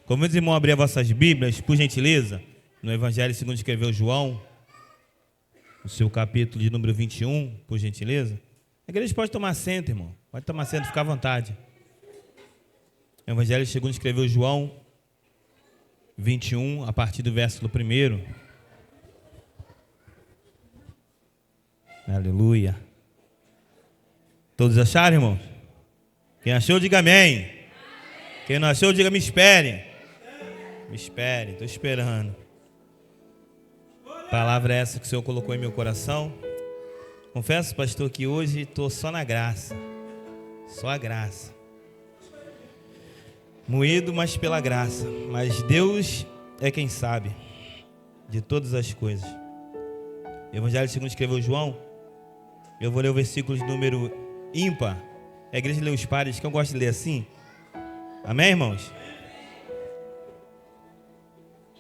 Convido os irmãos a abrir as vossas Bíblias, por gentileza, no Evangelho segundo escreveu João, no seu capítulo de número 21, por gentileza. A igreja pode tomar assento, irmão. Pode tomar assento, fica à vontade. Evangelho segundo escreveu João 21, a partir do versículo 1. Aleluia. Todos acharam, irmãos? Quem achou, diga amém. Quem não achou, diga me espere. Me espere, estou esperando. Palavra é essa que o Senhor colocou em meu coração. Confesso, pastor, que hoje estou só na graça. Só a graça. Moído, mas pela graça. Mas Deus é quem sabe de todas as coisas. Evangelho segundo escreveu João. Eu vou ler o versículo de número ímpar. A igreja lê os pares, que eu gosto de ler assim. Amém, irmãos?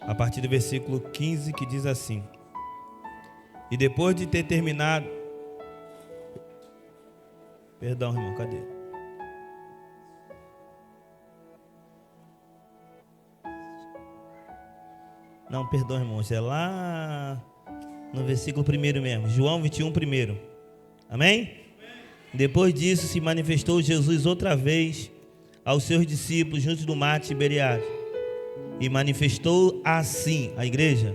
A partir do versículo 15, que diz assim: e depois de ter terminado... Perdão, irmão, cadê? Não, perdão, irmãos, é lá no versículo 1 mesmo, João 21, 1. Amém? Depois disso se manifestou Jesus outra vez aos seus discípulos junto do mar de Tiberiade, e manifestou assim a igreja.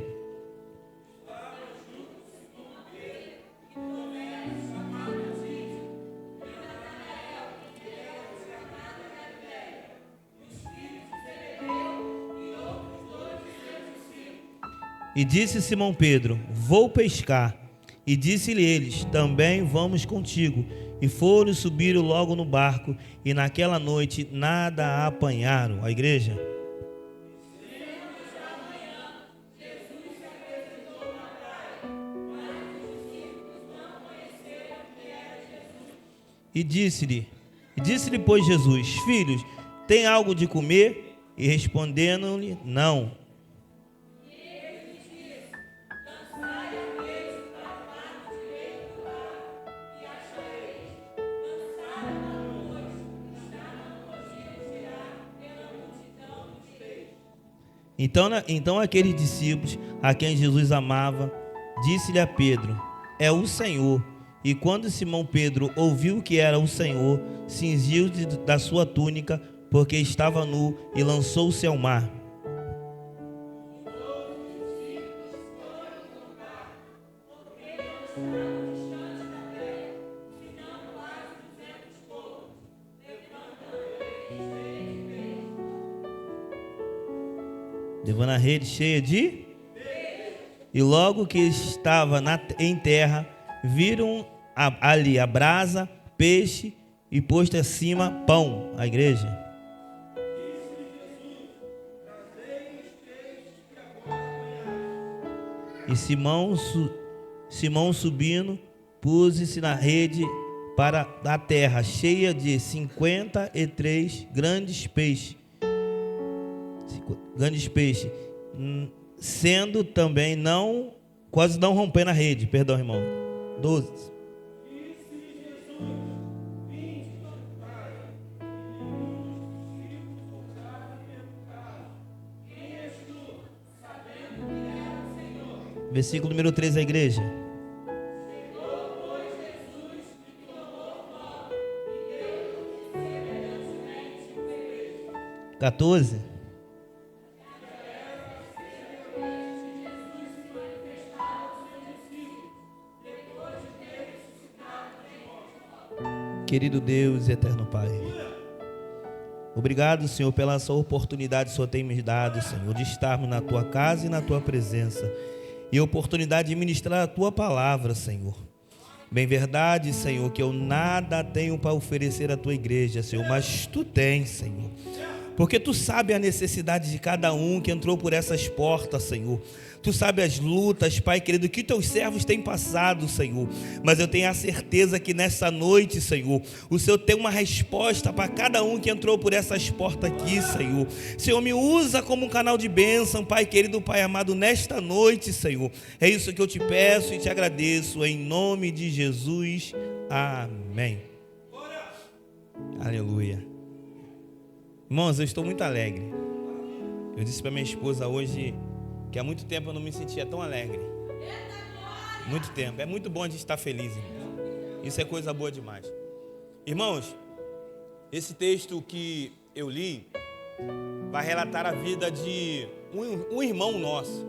E disse Simão Pedro: vou pescar. E disse-lhe eles: também vamos contigo. E foram, subiram logo no barco, e naquela noite nada apanharam. A igreja. E disse-lhe, pois, Jesus: filhos, tem algo de comer? E respondendo-lhe: não. Então aqueles discípulos a quem Jesus amava, disse-lhe a Pedro: é o Senhor. E quando Simão Pedro ouviu que era o Senhor, cingiu-se da sua túnica, porque estava nu, e lançou-se ao mar. Levando a rede cheia de... E logo que estava em terra, viram ali a brasa, peixe e posto acima pão. A igreja. E Simão subindo, pôs-se na rede para a terra, cheia de 53 grandes peixes, sendo também quase não rompendo a rede. Perdão, irmão. 12. Versículo número 13, a igreja. 14. Querido Deus e eterno Pai, obrigado, Senhor, pela essa oportunidade que o Senhor tem me dado, Senhor, de estarmos na Tua casa e na Tua presença, e a oportunidade de ministrar a Tua palavra, Senhor. Bem verdade, Senhor, que eu nada tenho para oferecer à Tua igreja, Senhor, mas Tu tens, Senhor, porque Tu sabe a necessidade de cada um que entrou por essas portas, Senhor. Tu sabe as lutas, Pai querido, que Teus servos têm passado, Senhor. Mas eu tenho a certeza que nessa noite, Senhor, o Senhor tem uma resposta para cada um que entrou por essas portas aqui, Senhor. Senhor, me usa como um canal de bênção, Pai querido, Pai amado, nesta noite, Senhor. É isso que eu te peço e te agradeço, em nome de Jesus. Amém. Aleluia. Irmãos, eu estou muito alegre. Eu disse para minha esposa hoje que há muito tempo eu não me sentia tão alegre. Muito tempo. É muito bom a gente estar feliz, irmão. Isso é coisa boa demais. Irmãos, esse texto que eu li vai relatar a vida de um irmão nosso,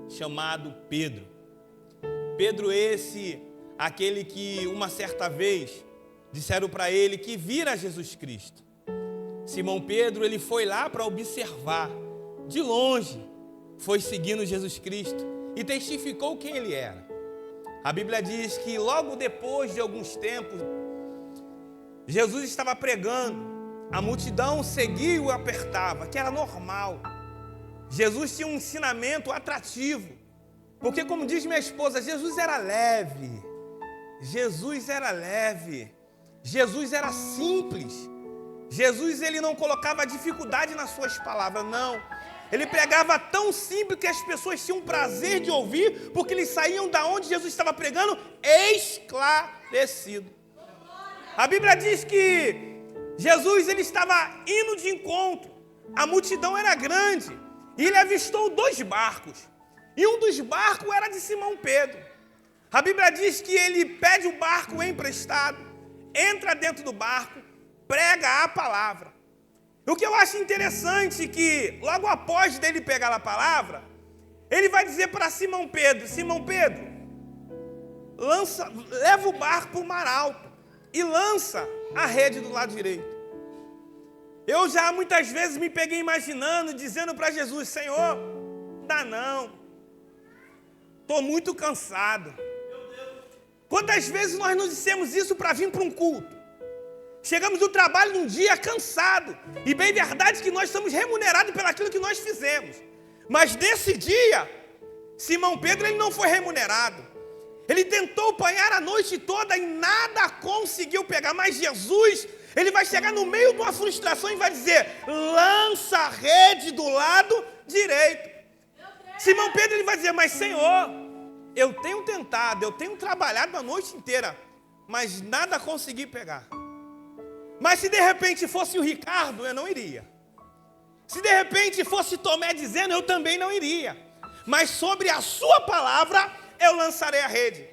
chamado Pedro. Pedro esse, aquele que uma certa vez disseram para ele que vira Jesus Cristo. Simão Pedro, ele foi lá para observar, de longe, foi seguindo Jesus Cristo e testificou quem ele era. A Bíblia diz que logo depois de alguns tempos, Jesus estava pregando, a multidão seguia e o apertava, que era normal. Jesus tinha um ensinamento atrativo, porque como diz minha esposa, Jesus era leve, Jesus era simples. Jesus, ele não colocava dificuldade nas suas palavras, não. Ele pregava tão simples que as pessoas tinham prazer de ouvir, porque eles saíam da onde Jesus estava pregando esclarecido. A Bíblia diz que Jesus, ele estava indo de encontro, a multidão era grande, e ele avistou 2 barcos, e um dos barcos era de Simão Pedro. A Bíblia diz que ele pede o barco emprestado, entra dentro do barco, prega a palavra. O que eu acho interessante é que, logo após dele pegar a palavra, ele vai dizer para Simão Pedro, leva o barco para o mar alto e lança a rede do lado direito. Eu já muitas vezes me peguei imaginando, dizendo para Jesus, Senhor, dá não, estou muito cansado. Quantas vezes nós nos dissemos isso para vir para um culto? Chegamos do trabalho num dia cansado, e bem verdade que nós somos remunerados pelaquilo que nós fizemos. Mas nesse dia, Simão Pedro, ele não foi remunerado. Ele tentou apanhar a noite toda e nada conseguiu pegar. Mas Jesus, ele vai chegar no meio de uma frustração e vai dizer, lança a rede do lado direito. Simão Pedro, ele vai dizer, mas Senhor, eu tenho tentado, eu tenho trabalhado a noite inteira, mas nada consegui pegar. Mas se de repente fosse o Ricardo, eu não iria. Se de repente fosse Tomé dizendo, eu também não iria. Mas sobre a sua palavra, eu lançarei a rede.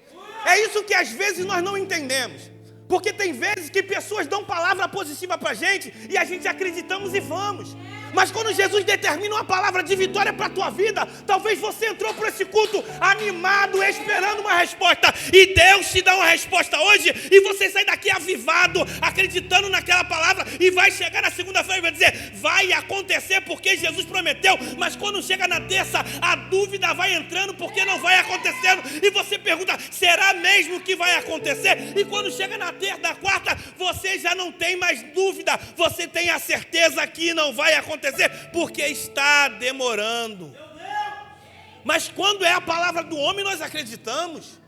É isso que às vezes nós não entendemos. Porque tem vezes que pessoas dão palavra positiva para a gente e a gente acreditamos e vamos. Mas quando Jesus determina uma palavra de vitória para a tua vida, talvez você entrou por esse culto animado, esperando uma resposta, e Deus te dá uma resposta hoje, e você sai daqui avivado, acreditando naquela palavra, e vai chegar na segunda-feira e vai dizer, vai acontecer porque Jesus prometeu, mas quando chega na terça, a dúvida vai entrando porque não vai acontecendo, e você pergunta, será mesmo que vai acontecer? E quando chega na terça, na quarta, você já não tem mais dúvida, você tem a certeza que não vai acontecer, porque está demorando. Mas quando é a palavra do homem, nós acreditamos.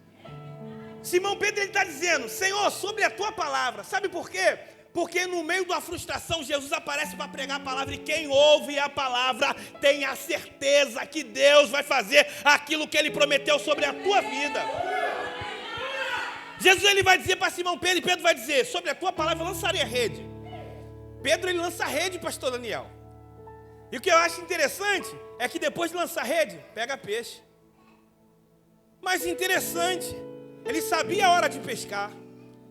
Simão Pedro está dizendo, Senhor, sobre a tua palavra. Sabe por quê? Porque no meio da frustração, Jesus aparece para pregar a palavra, e quem ouve a palavra tem a certeza que Deus vai fazer aquilo que Ele prometeu sobre a tua vida. Jesus, ele vai dizer para Simão Pedro, e Pedro vai dizer, sobre a tua palavra eu lançarei a rede. Pedro, ele lança a rede, pastor Daniel. E o que eu acho interessante é que depois de lançar a rede, pega peixe. Mas interessante, ele sabia a hora de pescar,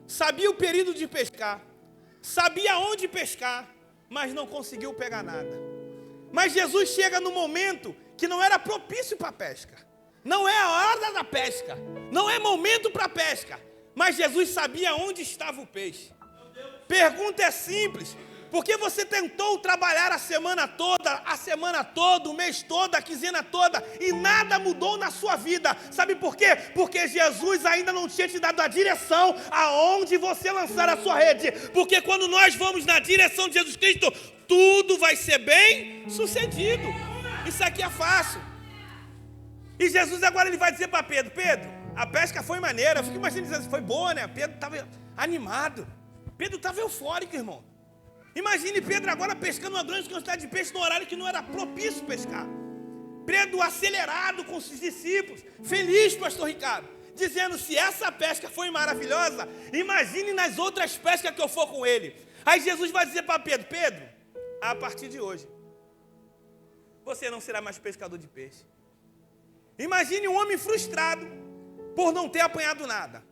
sabia o período de pescar, sabia onde pescar, mas não conseguiu pegar nada. Mas Jesus chega no momento que não era propício para a pesca. Não é a hora da pesca, não é momento para a pesca. Mas Jesus sabia onde estava o peixe. Pergunta é simples. Por que você tentou trabalhar a semana toda, o mês todo, a quinzena toda, e nada mudou na sua vida? Sabe por quê? Porque Jesus ainda não tinha te dado a direção aonde você lançar a sua rede. Porque quando nós vamos na direção de Jesus Cristo, tudo vai ser bem sucedido. Isso aqui é fácil. E Jesus agora ele vai dizer para Pedro, Pedro, a pesca foi maneira. Eu fico imaginando dizendo, foi boa, né? Pedro estava animado. Pedro estava eufórico, irmão. Imagine Pedro agora pescando uma grande quantidade de peixe no horário que não era propício pescar. Pedro acelerado com os discípulos, feliz, pastor Ricardo, dizendo, se essa pesca foi maravilhosa, imagine nas outras pescas que eu for com ele. Aí Jesus vai dizer para Pedro, Pedro, a partir de hoje, você não será mais pescador de peixe. Imagine um homem frustrado por não ter apanhado nada.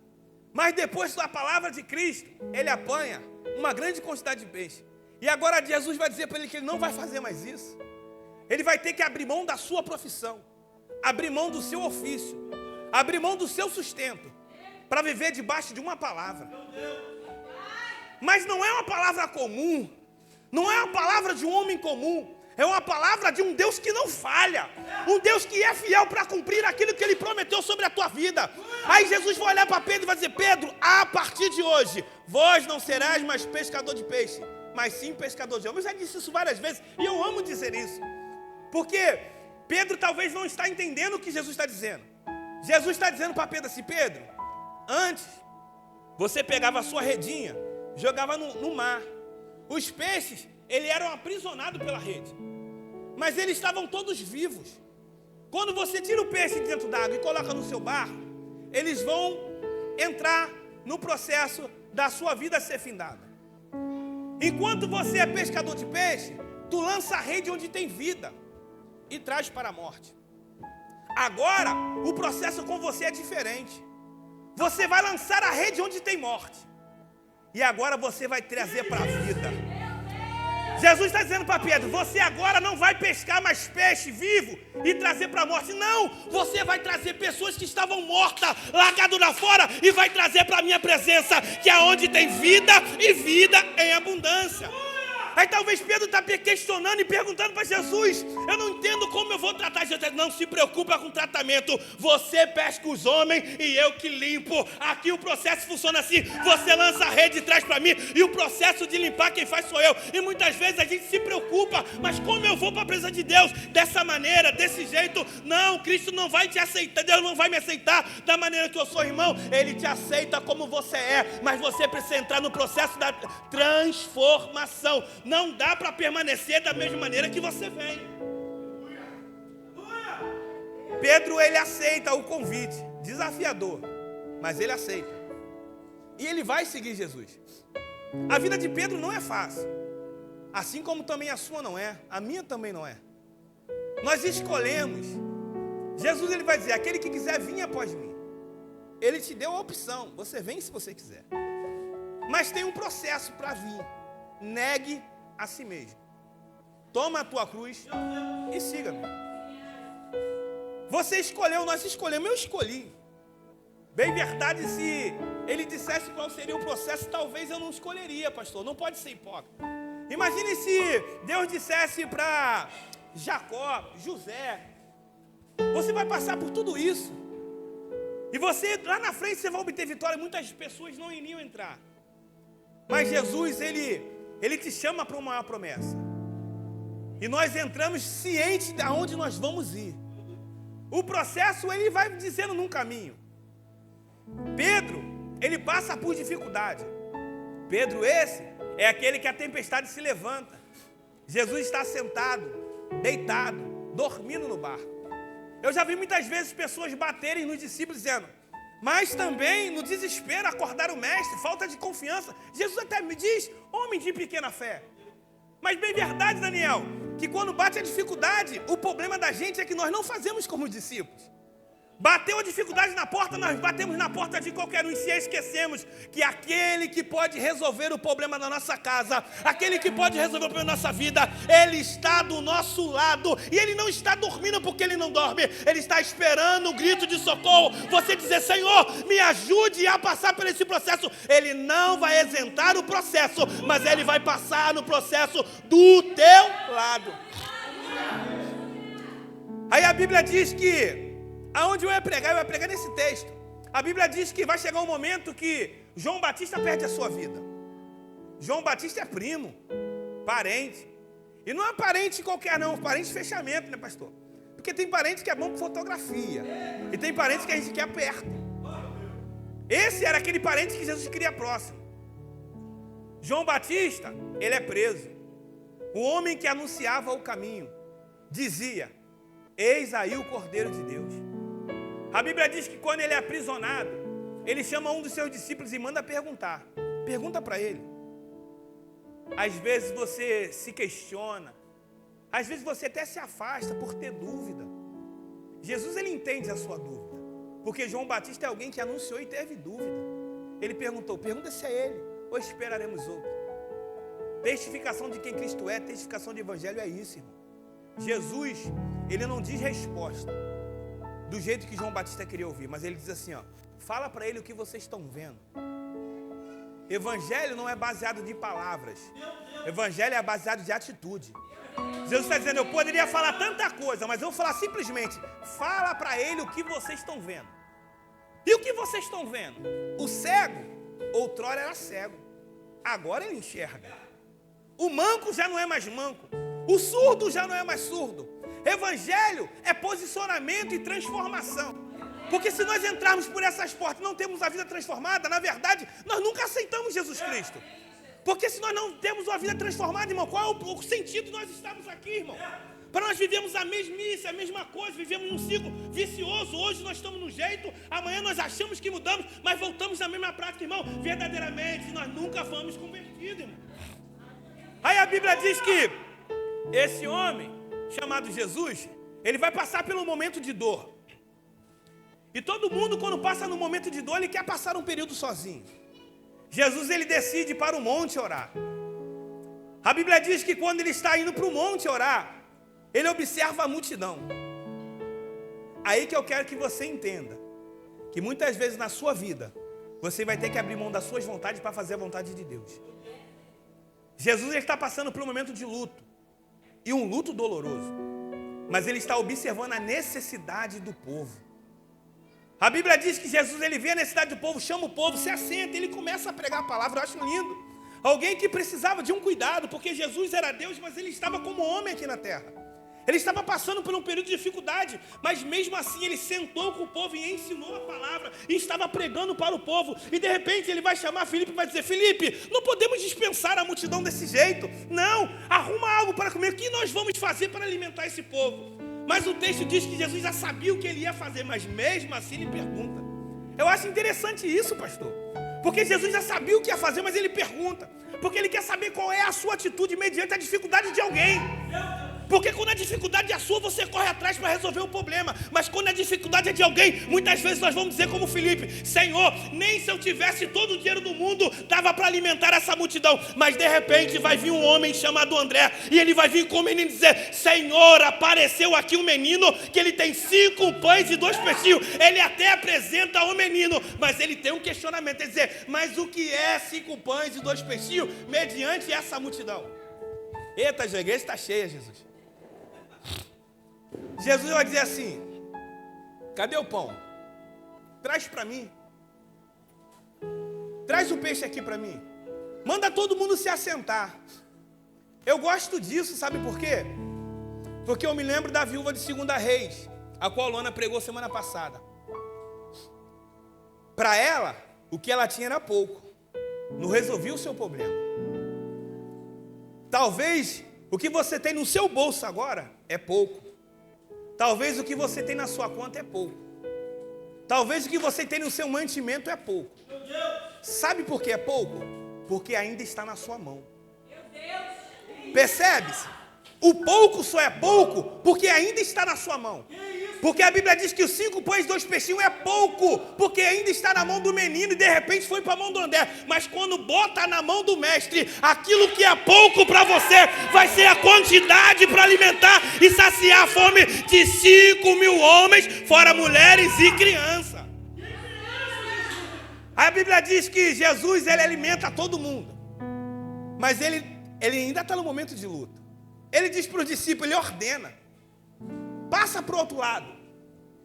Mas depois da palavra de Cristo, ele apanha uma grande quantidade de peixe. E agora Jesus vai dizer para ele que ele não vai fazer mais isso. Ele vai ter que abrir mão da sua profissão, abrir mão do seu ofício, abrir mão do seu sustento, para viver debaixo de uma palavra. Mas não é uma palavra comum, não é uma palavra de um homem comum, é uma palavra de um Deus que não falha, um Deus que é fiel para cumprir aquilo que Ele prometeu sobre a tua vida. Aí Jesus vai olhar para Pedro e vai dizer: Pedro, a partir de hoje, vós não serás mais pescador de peixe, mas sim pescador de homens. Eu já disse isso várias vezes e eu amo dizer isso, porque Pedro talvez não está entendendo o que Jesus está dizendo. Jesus está dizendo para Pedro assim: Pedro, antes você pegava a sua redinha, jogava no mar. Os peixes, eles eram aprisionados pela rede, mas eles estavam todos vivos. Quando você tira o peixe de dentro d'água e coloca no seu barco, eles vão entrar no processo da sua vida ser findada. Enquanto você é pescador de peixe, tu lança a rede onde tem vida e traz para a morte. Agora, o processo com você é diferente. Você vai lançar a rede onde tem morte, e agora você vai trazer para a vida. Jesus está dizendo para Pedro: você agora não vai pescar mais peixe vivo e trazer para a morte. Não, você vai trazer pessoas que estavam mortas, largado lá fora, e vai trazer para a minha presença, que é onde tem vida e vida em abundância. Aí talvez Pedro está questionando e perguntando para Jesus: eu não entendo como eu vou tratar. Jesus: não se preocupa com o tratamento, você pesca os homens e eu que limpo. Aqui o processo funciona assim: você lança a rede e traz para mim, e o processo de limpar quem faz sou eu. E muitas vezes a gente se preocupa: mas como eu vou para a presença de Deus? Dessa maneira, desse jeito? Não, Cristo não vai te aceitar, Deus não vai me aceitar da maneira que eu sou, irmão. Ele te aceita como você é, mas você precisa entrar no processo da transformação. Não dá para permanecer da mesma maneira que você vem. Pedro, ele aceita o convite, desafiador, mas ele aceita. E ele vai seguir Jesus. A vida de Pedro não é fácil, assim como também a sua não é, a minha também não é. Nós escolhemos. Jesus, ele vai dizer: aquele que quiser vir após mim. Ele te deu a opção, você vem se você quiser. Mas tem um processo para vir. Negue a si mesmo. Toma a tua cruz e siga-me. Você escolheu, nós escolhemos, eu escolhi. Bem verdade, se ele dissesse qual seria o processo, talvez eu não escolheria, pastor. Não pode ser hipócrita. Imagine se Deus dissesse para Jacó, José: você vai passar por tudo isso, e você, lá na frente, você vai obter vitória. Muitas pessoas não iriam entrar. Mas Jesus, Ele te chama para uma maior promessa. E nós entramos cientes de onde nós vamos ir. O processo, ele vai dizendo num caminho. Pedro, ele passa por dificuldade. Pedro, esse, é aquele que a tempestade se levanta. Jesus está sentado, deitado, dormindo no barco. Eu já vi muitas vezes pessoas baterem nos discípulos dizendo: mas também no desespero acordar o mestre, falta de confiança. Jesus até me diz: homem de pequena fé. Mas bem verdade, Daniel, que quando bate a dificuldade, o problema da gente é que nós não fazemos como os discípulos. Bateu a dificuldade na porta, nós batemos na porta de qualquer um e se esquecemos que aquele que pode resolver o problema da nossa casa, aquele que pode resolver o problema da nossa vida, Ele está do nosso lado. E Ele não está dormindo porque Ele não dorme, Ele está esperando o grito de socorro. Você dizer: Senhor, me ajude a passar por esse processo. Ele não vai isentar o processo, mas Ele vai passar no processo do teu lado. Aí a Bíblia diz que aonde eu ia pregar nesse texto. A Bíblia diz que vai chegar um momento que João Batista perde a sua vida. João Batista é primo, parente. E não é parente qualquer não, parente de fechamento, né, pastor? Porque tem parente que é bom com fotografia. E tem parente que a gente quer perto. Esse era aquele parente que Jesus queria próximo. João Batista, ele é preso. O homem que anunciava o caminho dizia: eis aí o Cordeiro de Deus. A Bíblia diz que quando ele é aprisionado, ele chama um dos seus discípulos e manda perguntar. Pergunta para ele. Às vezes você se questiona, Às vezes você até se afasta por ter dúvida. Jesus, ele entende a sua dúvida. Porque João Batista é alguém que anunciou e teve dúvida. Ele perguntou, pergunta se é ele, ou esperaremos outro. Testificação de quem Cristo é, testificação de evangelho é isso, irmão. Jesus, ele não diz resposta do jeito que João Batista queria ouvir, mas ele diz assim, ó, fala para ele o que vocês estão vendo. Evangelho não é baseado de palavras. Evangelho é baseado de atitude. Jesus está dizendo, eu poderia falar tanta coisa, mas eu vou falar simplesmente, fala para ele o que vocês estão vendo. E o que vocês estão vendo? O cego, outrora era cego, agora ele enxerga. O manco já não é mais manco. O surdo já não é mais surdo. Evangelho é posicionamento e transformação. Porque se nós entrarmos por essas portas e não temos a vida transformada, na verdade, nós nunca aceitamos Jesus Cristo. Porque se nós não temos uma vida transformada, irmão, qual é o sentido de nós estarmos aqui, irmão? Para nós vivemos a mesmice, a mesma coisa, vivemos em um ciclo vicioso. Hoje nós estamos num jeito, amanhã nós achamos que mudamos, mas voltamos na mesma prática, irmão. Verdadeiramente, nós nunca vamos convertidos, irmão. Aí a Bíblia diz que esse homem, chamado Jesus, ele vai passar pelo momento de dor. E todo mundo, quando passa no momento de dor, ele quer passar um período sozinho. Jesus, ele decide para o monte orar. A Bíblia diz que quando ele está indo para o monte orar, ele observa a multidão. Aí que eu quero que você entenda, que muitas vezes na sua vida, você vai ter que abrir mão das suas vontades para fazer a vontade de Deus. Jesus, ele está passando por um momento de luto, e um luto doloroso, mas ele está observando a necessidade do povo. A Bíblia diz que Jesus, ele vê a necessidade do povo, chama o povo, se assenta, ele começa a pregar a palavra. Eu acho lindo. Alguém que precisava de um cuidado, porque Jesus era Deus, mas ele estava como homem aqui na terra. Ele estava passando por um período de dificuldade, mas mesmo assim ele sentou com o povo e ensinou a palavra, e estava pregando para o povo. E de repente ele vai chamar Filipe e vai dizer, Filipe, não podemos dispensar a multidão desse jeito. Não, arruma algo para comer. O que nós vamos fazer para alimentar esse povo? Mas o texto diz que Jesus já sabia o que ele ia fazer, mas mesmo assim ele pergunta. Eu acho interessante isso, pastor. Porque Jesus já sabia o que ia fazer, mas ele pergunta. Porque ele quer saber qual é a sua atitude mediante a dificuldade de alguém. Porque quando a dificuldade é sua, você corre atrás para resolver o problema. Mas quando a dificuldade é de alguém, muitas vezes nós vamos dizer como Filipe, Senhor, nem se eu tivesse todo o dinheiro do mundo, dava para alimentar essa multidão. Mas de repente vai vir um homem chamado André, e ele vai vir com o menino e dizer, Senhor, apareceu aqui um menino, que ele tem 5 pães e 2 peixinhos. Ele até apresenta o menino, mas ele tem um questionamento, ele dizer, mas o que é 5 pães e 2 peixinhos, mediante essa multidão? Eita, a igreja está cheia, Jesus. Jesus vai dizer assim, cadê o pão? Traz para mim. Traz o peixe aqui para mim. Manda todo mundo se assentar. Eu gosto disso, sabe por quê? Porque eu me lembro da viúva de 2 Reis, a qual a Luana pregou semana passada. Para ela, o que ela tinha era pouco. Não resolvia o seu problema. Talvez o que você tem no seu bolso agora é pouco. Talvez o que você tem na sua conta é pouco. Talvez o que você tem no seu mantimento é pouco. Sabe por que é pouco? Porque ainda está na sua mão. Percebe-se? O pouco só é pouco porque ainda está na sua mão. Porque a Bíblia diz que os 5 pães e 2 peixinhos é pouco, porque ainda está na mão do menino e de repente foi para a mão do André. Mas quando bota na mão do mestre, aquilo que é pouco para você vai ser a quantidade para alimentar e saciar a fome de 5.000 homens, fora mulheres e crianças. A Bíblia diz que Jesus, ele alimenta todo mundo, mas ele ainda está no momento de luta. Ele diz para os discípulos, ele ordena, passa para o outro lado.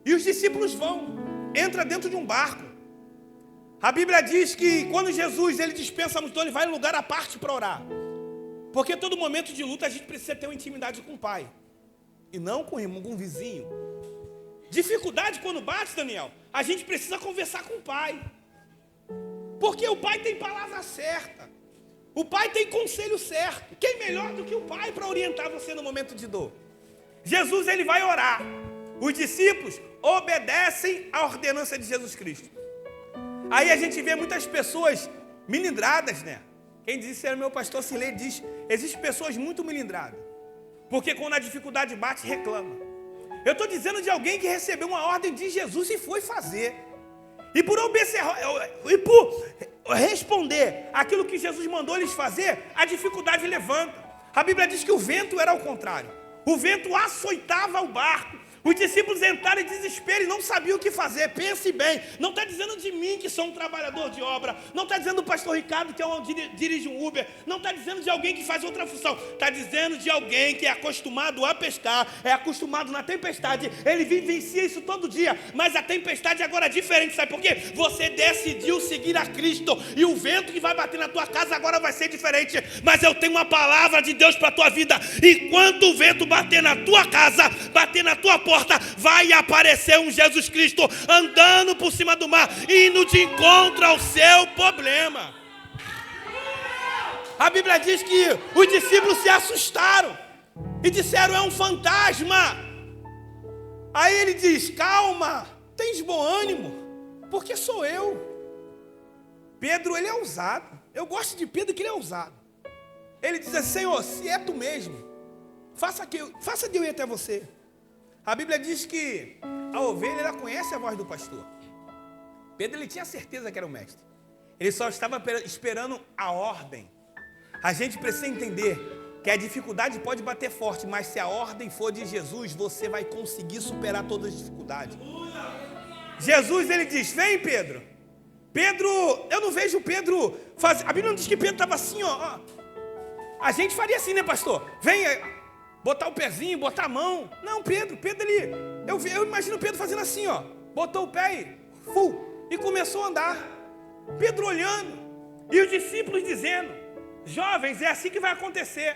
E os discípulos vão, entra dentro de um barco. A Bíblia diz que quando Jesus, ele dispensa a multidão, ele vai em lugar à parte para orar. Porque todo momento de luta a gente precisa ter uma intimidade com o Pai. E não com o irmão, com o vizinho. Dificuldade quando bate, Daniel, a gente precisa conversar com o Pai. Porque o Pai tem palavra certa. O Pai tem conselho certo. Quem melhor do que o Pai para orientar você no momento de dor? Jesus, ele vai orar. Os discípulos obedecem à ordenança de Jesus Cristo. Aí a gente vê muitas pessoas melindradas, né? Quem disse era meu pastor Silei, diz, existem pessoas muito melindradas. Porque quando a dificuldade bate, reclama. Eu estou dizendo de alguém que recebeu uma ordem de Jesus e foi fazer. E por responder aquilo que Jesus mandou eles fazer, a dificuldade levanta. A Bíblia diz que o vento era ao contrário. O vento açoitava o barco. Os discípulos entraram em desespero e não sabiam o que fazer. Pense bem, não está dizendo de mim que sou um trabalhador de obra, não está dizendo do pastor Ricardo que dirige um Uber, não está dizendo de alguém que faz outra função, está dizendo de alguém que é acostumado a pescar, é acostumado na tempestade, ele vivencia isso todo dia, mas a tempestade agora é diferente, sabe por quê? Você decidiu seguir a Cristo e o vento que vai bater na tua casa agora vai ser diferente, mas eu tenho uma palavra de Deus para a tua vida, e quando o vento bater na tua casa, bater na tua porta, vai aparecer um Jesus Cristo andando por cima do mar, indo de encontro ao seu problema. A Bíblia diz que os discípulos se assustaram e disseram: é um fantasma. Aí ele diz: calma, tens bom ânimo, porque sou eu. Pedro, ele é ousado. Eu gosto de Pedro que ele é ousado. Ele diz assim: Senhor, se é tu mesmo, faça de eu ir até você. A Bíblia diz que a ovelha, ela conhece a voz do pastor. Pedro, ele tinha certeza que era o mestre. Ele só estava esperando a ordem. A gente precisa entender que a dificuldade pode bater forte, mas se a ordem for de Jesus, você vai conseguir superar todas as dificuldades. Jesus, ele diz: vem, Pedro. Pedro, eu não vejo Pedro fazer. A Bíblia não diz que Pedro estava assim, ó. A gente faria assim, né, pastor? Vem, botar o pezinho, botar a mão. Não, Pedro ele... Eu imagino Pedro fazendo assim, ó. Botou o pé e começou a andar. Pedro olhando. E os discípulos dizendo: jovens, é assim que vai acontecer.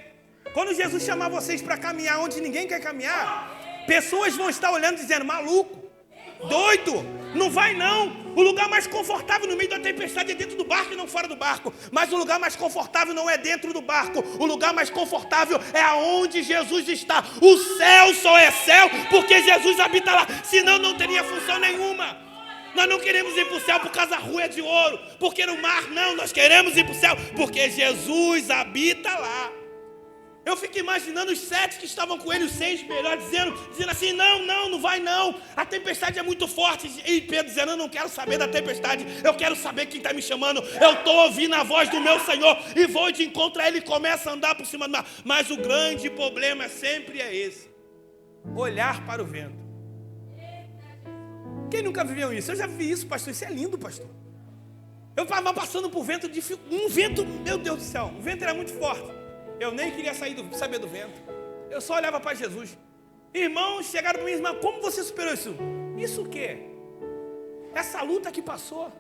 Quando Jesus chamar vocês para caminhar onde ninguém quer caminhar, pessoas vão estar olhando dizendo: maluco, doido, não vai não. O lugar mais confortável no meio da tempestade é dentro do barco e não fora do barco. Mas o lugar mais confortável não é dentro do barco. O lugar mais confortável é aonde Jesus está. O céu só é céu porque Jesus habita lá. Senão não teria função nenhuma. Nós não queremos ir para o céu por causa da rua é de ouro, porque no mar não, nós queremos ir para o céu porque Jesus habita lá. Eu fico imaginando os 7 que estavam com ele, os 6 melhores, dizendo assim: não vai não, a tempestade é muito forte. E Pedro dizendo: eu não quero saber da tempestade, eu quero saber quem está me chamando. Eu estou ouvindo a voz do meu Senhor e vou de encontro a ele. E começa a andar por cima do mar. Mas o grande problema sempre é esse: olhar para o vento. Quem nunca viveu isso? Eu já vivi isso, pastor. Isso é lindo, pastor. Eu estava passando por vento, um vento, meu Deus do céu, o vento era muito forte. Eu nem queria saber do vento. Eu só olhava para Jesus. Irmãos chegaram para mim: irmão, como você superou isso? Isso o quê? Essa luta que passou,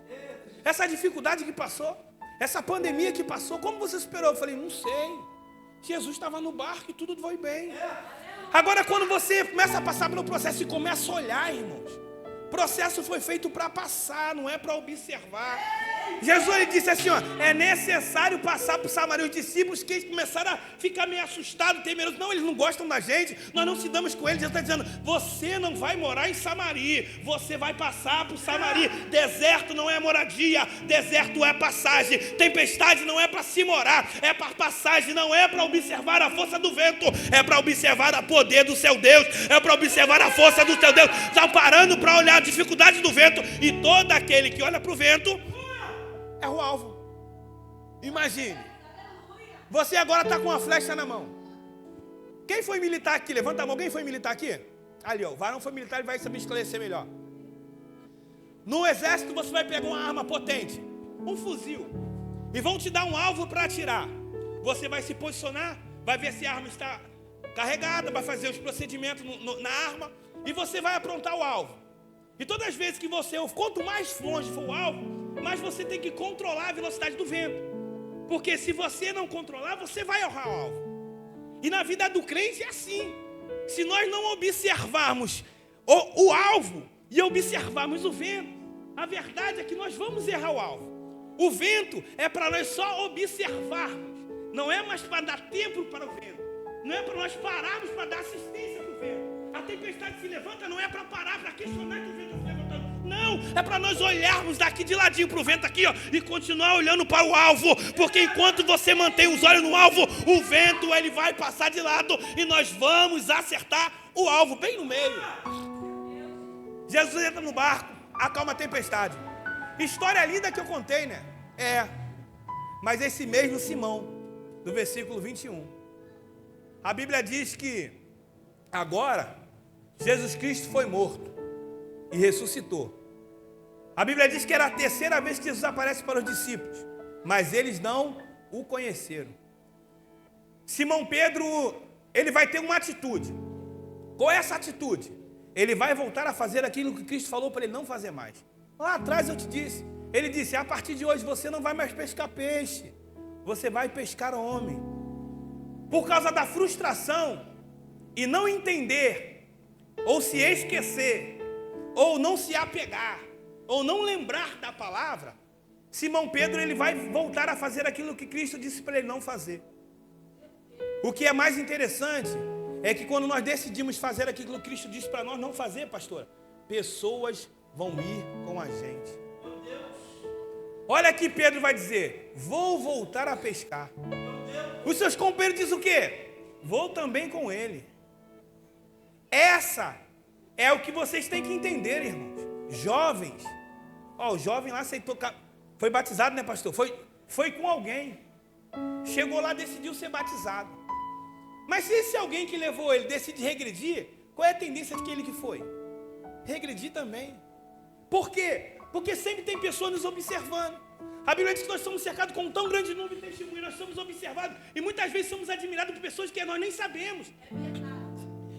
essa dificuldade que passou, essa pandemia que passou, como você superou? Eu falei: não sei. Jesus estava no barco e tudo foi bem. Agora, quando você começa a passar pelo processo e começa a olhar, irmãos, o processo foi feito para passar, não é para observar. Jesus, ele disse assim, ó: é necessário passar por Samaria. Os discípulos que começaram a ficar meio assustados, temerosos. Não, eles não gostam da gente, nós não se damos com eles. Jesus está dizendo: você não vai morar em Samaria, você vai passar por Samaria. Deserto não é moradia, deserto é passagem. Tempestade não é para se morar, é para passagem. Não é para observar a força do vento, é para observar o poder do seu Deus, é para observar a força do seu Deus. Está parando para olhar a dificuldade do vento. E todo aquele que olha para o vento é o alvo. Imagine, você agora está com uma flecha na mão. Quem foi militar aqui? Levanta a mão. Quem foi militar aqui? Ali, ó, o varão foi militar e vai saber esclarecer melhor. No exército você vai pegar uma arma potente, um fuzil, e vão te dar um alvo para atirar. Você vai se posicionar, vai ver se a arma está carregada, vai fazer os procedimentos na arma, e você vai aprontar o alvo. E todas as vezes que você, quanto mais longe for o alvo, mas você tem que controlar a velocidade do vento. Porque se você não controlar, você vai errar o alvo. E na vida do crente é assim. Se nós não observarmos o alvo e observarmos o vento, a verdade é que nós vamos errar o alvo. O vento é para nós só observarmos. Não é mais para dar tempo para o vento. Não é para nós pararmos para dar assistência para o vento. A tempestade se levanta, não é para parar, para questionar que o vento está se levantando. Não, é para nós olharmos daqui de ladinho para o vento aqui, ó, e continuar olhando para o alvo, porque enquanto você mantém os olhos no alvo, o vento ele vai passar de lado e nós vamos acertar o alvo bem no meio. Jesus entra no barco, acalma a tempestade. História linda que eu contei, né? Mas esse mesmo Simão, do versículo 21, a Bíblia diz que agora Jesus Cristo foi morto e ressuscitou. A Bíblia diz que era a terceira vez que Jesus aparece para os discípulos, mas eles não o conheceram. Simão Pedro, ele vai ter uma atitude. Qual é essa atitude? Ele vai voltar a fazer aquilo que Cristo falou para ele não fazer mais. Lá atrás eu te disse, ele disse, a partir de hoje você não vai mais pescar peixe, você vai pescar homem. Por causa da frustração e não entender, ou se esquecer, ou não se apegar, ou não lembrar da palavra, Simão Pedro ele vai voltar a fazer aquilo que Cristo disse para ele não fazer. O que é mais interessante é que quando nós decidimos fazer aquilo que Cristo disse para nós não fazer, pastora, pessoas vão ir com a gente. Olha aqui, Pedro vai dizer, vou voltar a pescar. Os seus companheiros dizem o quê? Vou também com ele. Essa é o que vocês têm que entender, irmãos. Jovens, o jovem lá aceitou, foi batizado, né, pastor? Foi com alguém. Chegou lá, decidiu ser batizado. Mas se esse alguém que levou ele decide regredir, qual é a tendência daquele que foi? Regredir também. Por quê? Porque sempre tem pessoas nos observando. A Bíblia diz que nós somos cercados com um tão grande número de testemunhos, nós somos observados e muitas vezes somos admirados por pessoas que nós nem sabemos.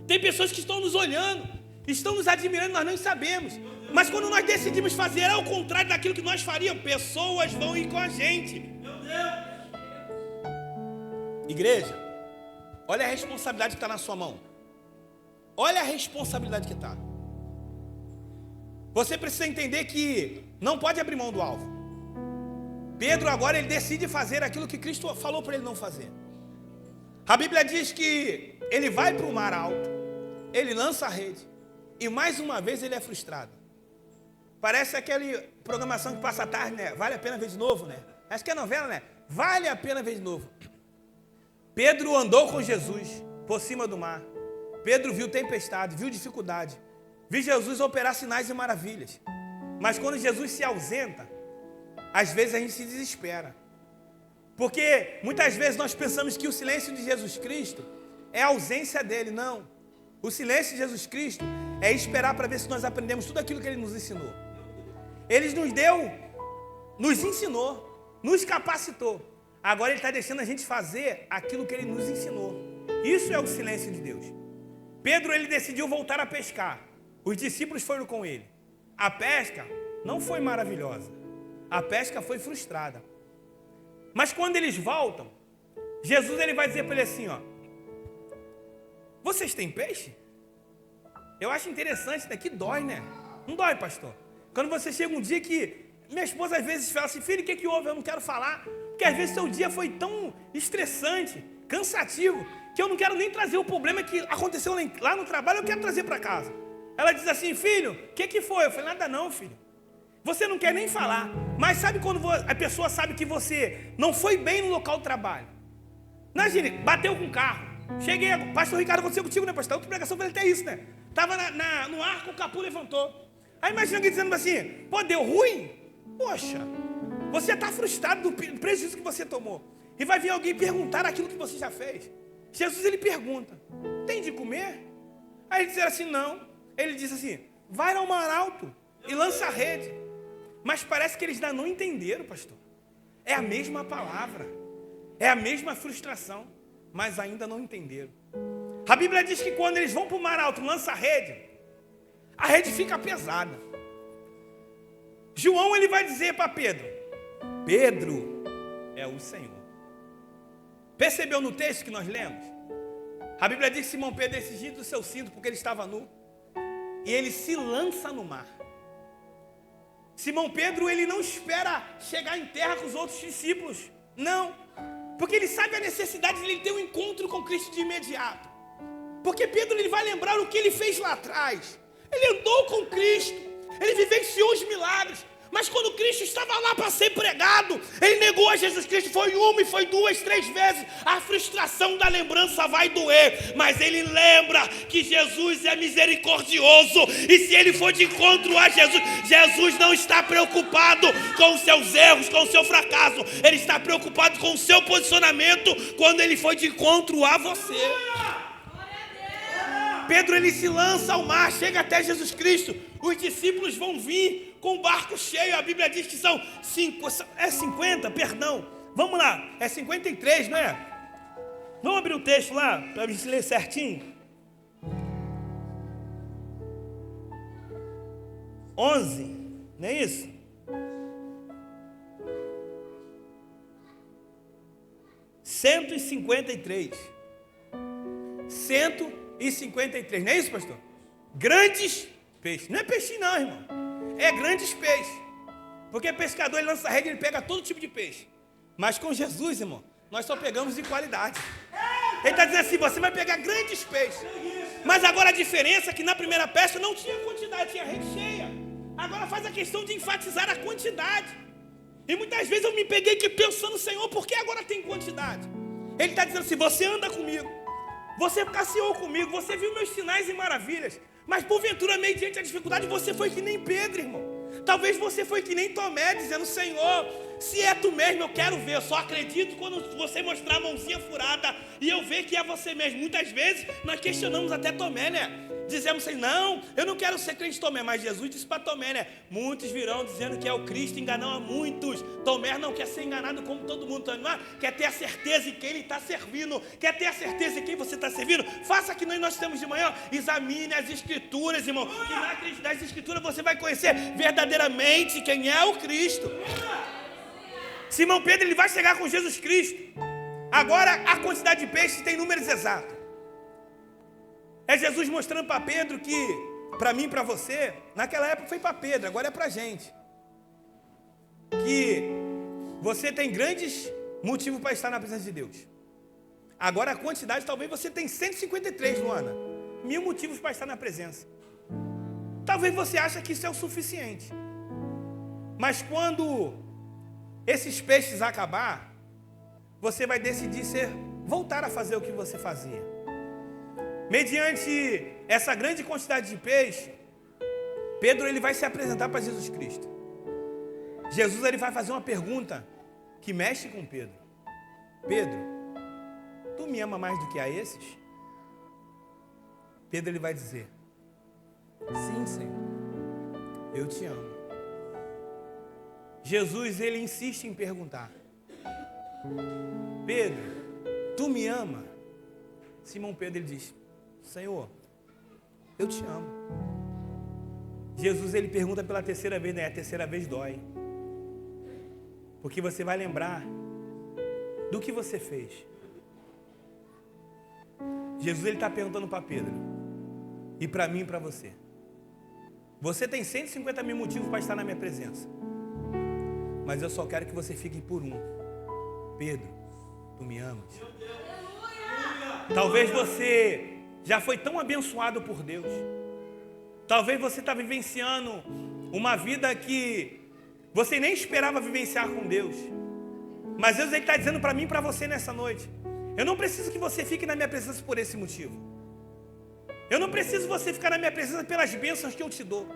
Tem pessoas que estão nos olhando, estão nos admirando, nós nem sabemos. Mas quando nós decidimos fazer ao contrário daquilo que nós faríamos, pessoas vão ir com a gente. Igreja, olha a responsabilidade que está na sua mão. Olha a responsabilidade que está. Você precisa entender que não pode abrir mão do alvo. Pedro agora ele decide fazer aquilo que Cristo falou para ele não fazer. A Bíblia diz que ele vai para o mar alto, ele lança a rede e mais uma vez ele é frustrado. Parece aquela programação que passa a tarde, né? Vale a pena ver de novo, né? Acho que é novela, né? Vale a pena ver de novo. Pedro andou com Jesus por cima do mar. Pedro viu tempestade, viu dificuldade. Viu Jesus operar sinais e maravilhas. Mas quando Jesus se ausenta, às vezes a gente se desespera. Porque muitas vezes nós pensamos que o silêncio de Jesus Cristo é a ausência dele. Não. O silêncio de Jesus Cristo é esperar para ver se nós aprendemos tudo aquilo que ele nos ensinou. Ele nos deu, nos ensinou, nos capacitou. Agora ele está deixando a gente fazer aquilo que ele nos ensinou. Isso é o silêncio de Deus. Pedro ele decidiu voltar a pescar. Os discípulos foram com ele. A pesca não foi maravilhosa. A pesca foi frustrada. Mas quando eles voltam, Jesus ele vai dizer para ele assim, ó: vocês têm peixe? Eu acho interessante, né? Que dói, né? Não dói, pastor? Quando você chega um dia que minha esposa às vezes fala assim, filho, o que houve? Eu não quero falar. Porque às vezes seu dia foi tão estressante, cansativo, que eu não quero nem trazer o problema que aconteceu lá no trabalho, eu quero trazer para casa. Ela diz assim, filho, o que foi? Eu falei, nada não, filho. Você não quer nem falar. Mas sabe quando a pessoa sabe que você não foi bem no local do trabalho? Imagine, bateu com o carro. Cheguei, pastor Ricardo, aconteceu contigo, né, pastor? Outra pregação foi até isso, né? Estava no arco, o capô levantou. Aí imagina alguém dizendo assim, pô, deu ruim? Poxa, você está frustrado do prejuízo que você tomou. E vai vir alguém perguntar aquilo que você já fez. Jesus, ele pergunta, tem de comer? Aí ele disseram assim, não. Ele diz assim, vai ao mar alto e lança a rede. Mas parece que eles ainda não entenderam, pastor. É a mesma palavra. É a mesma frustração. Mas ainda não entenderam. A Bíblia diz que quando eles vão para o mar alto, lança a rede fica pesada. João ele vai dizer para Pedro, Pedro é o Senhor. Percebeu no texto que nós lemos? A Bíblia diz que Simão Pedro exigiu do seu cinto porque ele estava nu. E ele se lança no mar. Simão Pedro ele não espera chegar em terra com os outros discípulos. Não. Porque ele sabe a necessidade de ele ter um encontro com Cristo de imediato. Porque Pedro ele vai lembrar o que ele fez lá atrás. Ele andou com Cristo. ele vivenciou os milagres. Mas quando Cristo estava lá para ser pregado, ele negou a Jesus Cristo, foi uma e foi duas, 3 vezes. A frustração da lembrança vai doer, mas ele lembra que Jesus é misericordioso, e se ele for de encontro a Jesus, Jesus não está preocupado com os seus erros, com o seu fracasso, ele está preocupado com o seu posicionamento quando ele foi de encontro a você. Pedro, ele se lança ao mar, chega até Jesus Cristo, os discípulos vão vir com o barco cheio, a Bíblia diz que são 50, perdão, vamos lá, é 53, não é? Vamos abrir o texto lá, para a gente ler certinho. 11, não é isso? $153, não é isso, pastor? Grandes peixes, não é peixe não, irmão, é grandes peixes, porque pescador, ele lança a rede, ele pega todo tipo de peixe, mas com Jesus, irmão, nós só pegamos de qualidade. Ele está dizendo assim, você vai pegar grandes peixes, mas agora a diferença é que na primeira pesca não tinha quantidade, tinha rede cheia. Agora faz a questão de enfatizar a quantidade, e muitas vezes eu me peguei aqui pensando, Senhor, por que agora tem quantidade? Ele está dizendo assim, você anda comigo, você passeou comigo, você viu meus sinais e maravilhas, mas porventura, mediante a dificuldade, você foi que nem Pedro, irmão. Talvez você foi que nem Tomé, dizendo, Senhor, se é tu mesmo, eu quero ver, eu só acredito quando você mostrar a mãozinha furada e eu ver que é você mesmo. Muitas vezes nós questionamos até Tomé, né? Dizemos assim, não, eu não quero ser crente Tomé, mas Jesus disse para Tomé, né? Muitos virão dizendo que é o Cristo, enganam a muitos. Tomé não quer ser enganado como todo mundo, Tomé quer ter a certeza em quem ele está servindo, quer ter a certeza em quem você está servindo. Faça que nós temos de manhã, examine as Escrituras, irmão, que nas Escrituras você vai conhecer verdadeiramente quem é o Cristo. Simão Pedro, ele vai chegar com Jesus Cristo. Agora a quantidade de peixes tem números exatos. É Jesus mostrando para Pedro que, para mim e para você, naquela época foi para Pedro, agora é para a gente, que você tem grandes motivos para estar na presença de Deus. Agora a quantidade, talvez você tenha 153, Luana, 1000 motivos para estar na presença. Talvez você ache que isso é o suficiente. Mas quando esses peixes acabar, você vai decidir voltar a fazer o que você fazia. Mediante essa grande quantidade de peixe, Pedro, ele vai se apresentar para Jesus Cristo. Jesus, ele vai fazer uma pergunta que mexe com Pedro. Pedro, tu me ama mais do que a esses? Pedro, ele vai dizer, sim, Senhor, eu te amo. Jesus, ele insiste em perguntar, Pedro, tu me ama? Simão Pedro, ele diz, Senhor, eu te amo. Jesus, ele pergunta pela terceira vez, né? A terceira vez dói, porque você vai lembrar do que você fez. Jesus, ele está perguntando para Pedro, e para mim e para você. Você tem 150 mil motivos para estar na minha presença, mas eu só quero que você fique por um. Pedro, tu me amas? Talvez você já foi tão abençoado por Deus. Talvez você está vivenciando uma vida que você nem esperava vivenciar com Deus. Mas Deus está dizendo para mim e para você nessa noite, eu não preciso que você fique na minha presença por esse motivo. Eu não preciso você ficar na minha presença pelas bênçãos que eu te dou.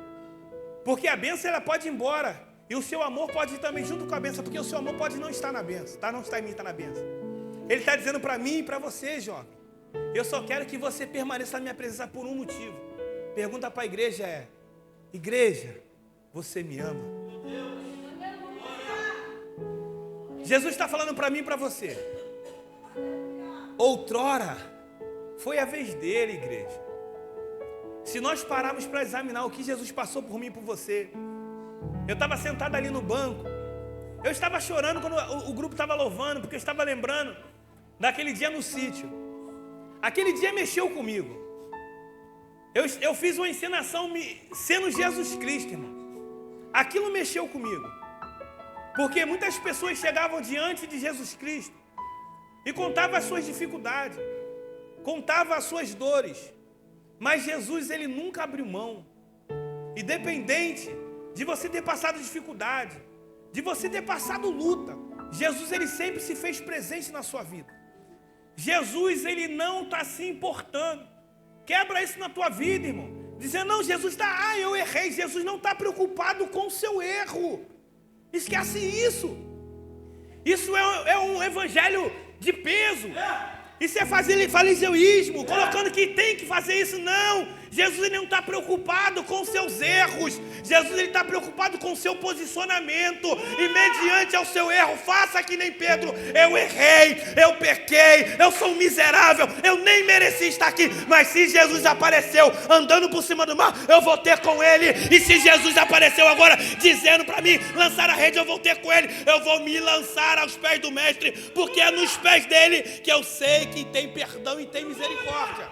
Porque a bênção, ela pode ir embora, e o seu amor pode ir também junto com a bênção, porque o seu amor pode não estar na bênção, tá? Não está em mim, está na bênção. Ele está dizendo para mim e para você, jovem, eu só quero que você permaneça na minha presença por um motivo. Pergunta para a igreja igreja, você me ama? Jesus está falando para mim e para você. Outrora foi a vez dele, igreja. Se nós pararmos para examinar o que Jesus passou por mim e por você, eu estava sentado ali no banco, eu estava chorando quando o grupo estava louvando, porque eu estava lembrando daquele dia no sítio. Aquele dia mexeu comigo. Eu fiz uma encenação sendo Jesus Cristo, irmão. Aquilo mexeu comigo, porque muitas pessoas chegavam diante de Jesus Cristo e contavam as suas dificuldades, contavam as suas dores, mas Jesus, ele nunca abriu mão. independente de você ter passado dificuldade, de você ter passado luta, Jesus, ele sempre se fez presente na sua vida. Jesus, ele não está se importando. Quebra isso na tua vida, irmão. Dizendo, não, Jesus está, eu errei. Jesus não está preocupado com o seu erro. Esquece isso. Isso é um evangelho de peso. Isso é fazer fariseísmo, colocando que tem que fazer isso. Não, Jesus ele não está preocupado com os seus erros. Jesus ele está preocupado com o seu posicionamento. E mediante ao seu erro, faça que nem Pedro. Eu errei, eu pequei, eu sou um miserável, eu nem mereci estar aqui. Mas se Jesus apareceu andando por cima do mar, eu vou ter com ele. E se Jesus apareceu agora dizendo para mim lançar a rede, eu vou ter com ele. Eu vou me lançar aos pés do mestre, porque é nos pés dele que eu sei que tem perdão e tem misericórdia.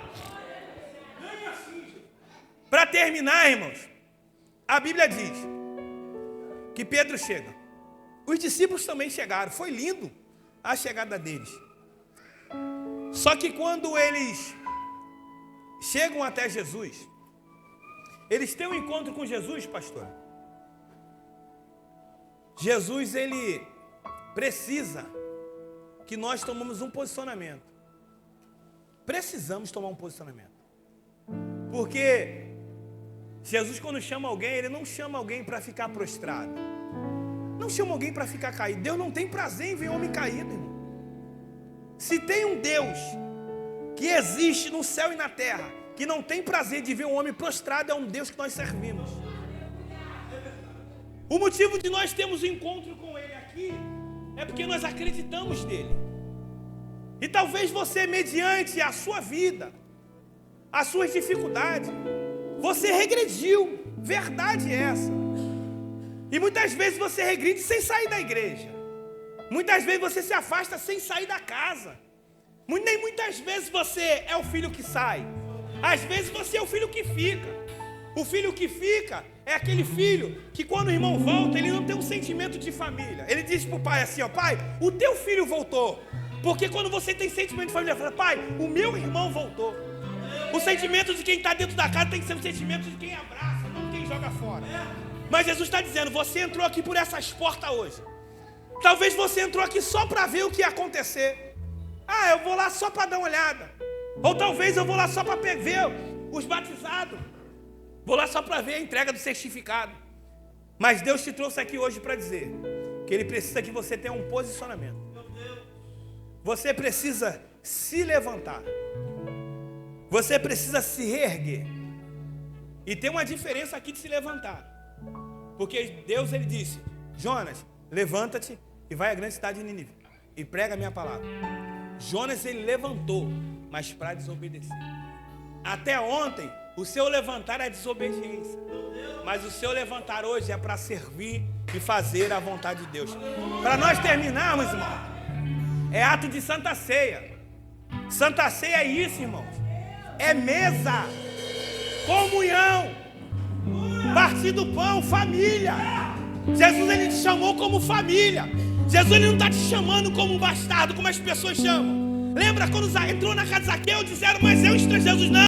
Para terminar, irmãos, a Bíblia diz que Pedro chega. Os discípulos também chegaram. Foi lindo a chegada deles. Só que quando eles chegam até Jesus, eles têm um encontro com Jesus, pastor. Jesus, ele precisa que nós tomemos um posicionamento. Precisamos tomar um posicionamento. Porque Jesus, quando chama alguém, ele não chama alguém para ficar prostrado. Não chama alguém para ficar caído. Deus não tem prazer em ver homem caído, irmão. Se tem um Deus que existe no céu e na terra, que não tem prazer de ver um homem prostrado, é um Deus que nós servimos. O motivo de nós termos um encontro com ele aqui é porque nós acreditamos nele. E talvez você, mediante a sua vida, as suas dificuldades, você regrediu. Verdade é essa. E muitas vezes você regride sem sair da igreja. Muitas vezes você se afasta sem sair da casa. Nem muitas vezes você é o filho que sai. Às vezes você é o filho que fica. O filho que fica é aquele filho que quando o irmão volta, ele não tem um sentimento de família. Ele diz para o pai assim, ó, pai, o teu filho voltou. Porque quando você tem sentimento de família, fala, pai, o meu irmão voltou. O sentimento de quem está dentro da casa tem que ser o sentimento de quem abraça, não quem joga fora. Mas Jesus está dizendo, você entrou aqui por essas portas hoje. Talvez você entrou aqui só para ver o que ia acontecer. Ah, eu vou lá só para dar uma olhada. Ou talvez eu vou lá só para ver os batizados. Vou lá só para ver a entrega do certificado. Mas Deus te trouxe aqui hoje para dizer que Ele precisa que você tenha um posicionamento. Você precisa se levantar. Você precisa se reerguer. E tem uma diferença aqui de se levantar. Porque Deus, ele disse, Jonas, levanta-te e vai à grande cidade de Nínive e prega a minha palavra. Jonas, ele levantou, mas para desobedecer. Até ontem, o seu levantar é desobediência. Mas o seu levantar hoje é para servir e fazer a vontade de Deus. Para nós terminarmos, irmão, é ato de Santa Ceia. Santa Ceia é isso, irmãos. É mesa, comunhão, partir do pão, família. Jesus, ele te chamou como família. Jesus, ele não está te chamando como um bastardo, como as pessoas chamam. Lembra quando entrou na casa de Zaqueu, disseram, mas é um estrangeiro? Jesus, não.